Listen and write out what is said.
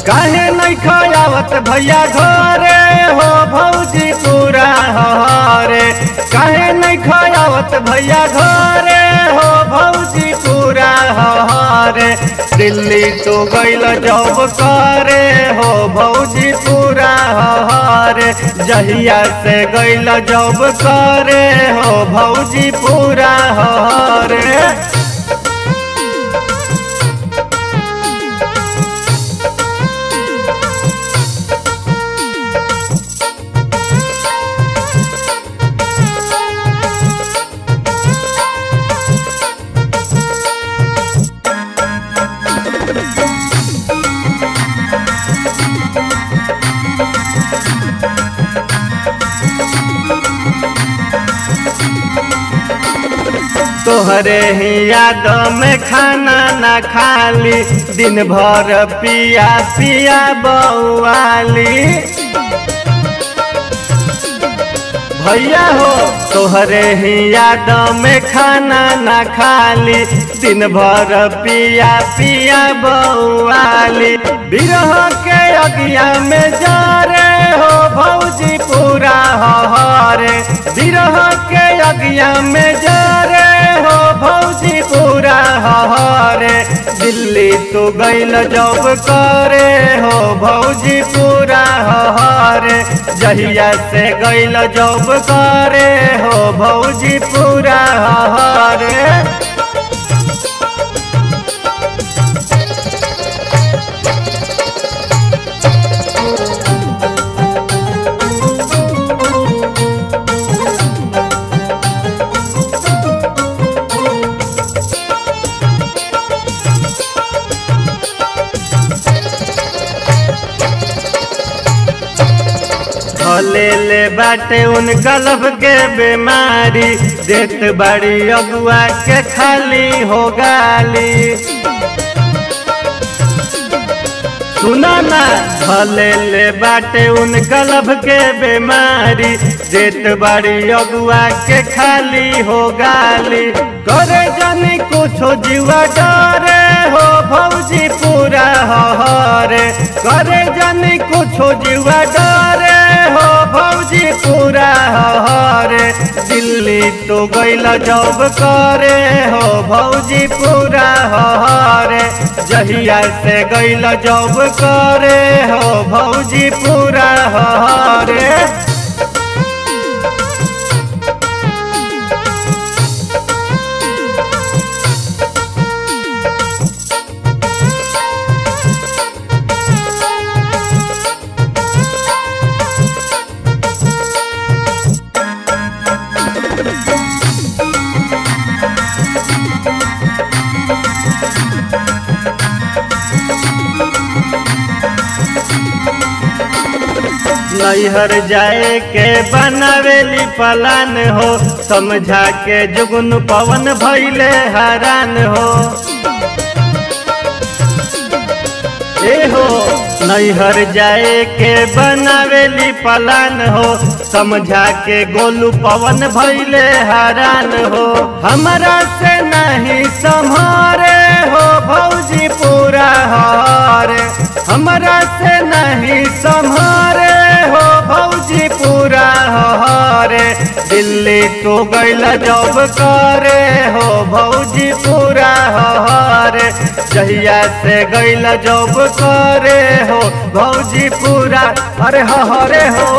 काहे नहीं खयावत भैया घरे हो भौजी पूरा हरे। काहे नहीं खयावत भैया घरे हो भौजी पूरा हरे। दिल्ली तो गइल जॉब करे हो भौजी पूरा हरे। जहिया से गइल जॉब करे हो भौजी पूरा हरे। तोहरे ही याद में खाना ना खाली, दिन भर पिया पिया बउआली। भैया हो तोहरे ही याद में खाना ना खाली, दिन भर पिया पिया बउआली। बिरह के अगिया में जारे हो भौजी पूरा हरे। बिरह के अगिया में जारे हो भौजी पूरा हरे। दिल्ली तो गइल जॉब करे हो भौजी पूरा हरे। जहिया से गइल जॉब करे हो भौजी पूरा हरे। ले ले बाटे उन गलब के बीमारी, देत बड़ी अगुआ के खाली हो गाली। सुना ना भले ले बाटे उन गलब के बीमारी, देत बड़ी अगुआ के खाली हो गाली। करे जानी कुछो जीवा डरे हो भौजी पूरा हरे। करे जानी कुछो जीवा डरे हो भौजी पूरा हरे। दिल्ली तो गइल जॉब करे हो भौजी पूरा हरे। जहिया से गइल जॉब करे हो भौजी पूरा हरे। नैहर जाए के बनावेली पलान हो, समझा के जुगन पवन भइले हैरान हो। ए हो नैहर जाए के बनावेली पलान हो, समझा के गोलू पवन भइले हैरान हो। हमरा से नहीं संभारे हो भौजी पूरा हरे। हमरा से नहीं संभारे हो भौजी पूरा हरे। दिल्ली तो गइल जॉब करे हो भौजी पूरा हरे। जहिया से गइल जॉब करे हो भौजी पूरा अरे हरे हो।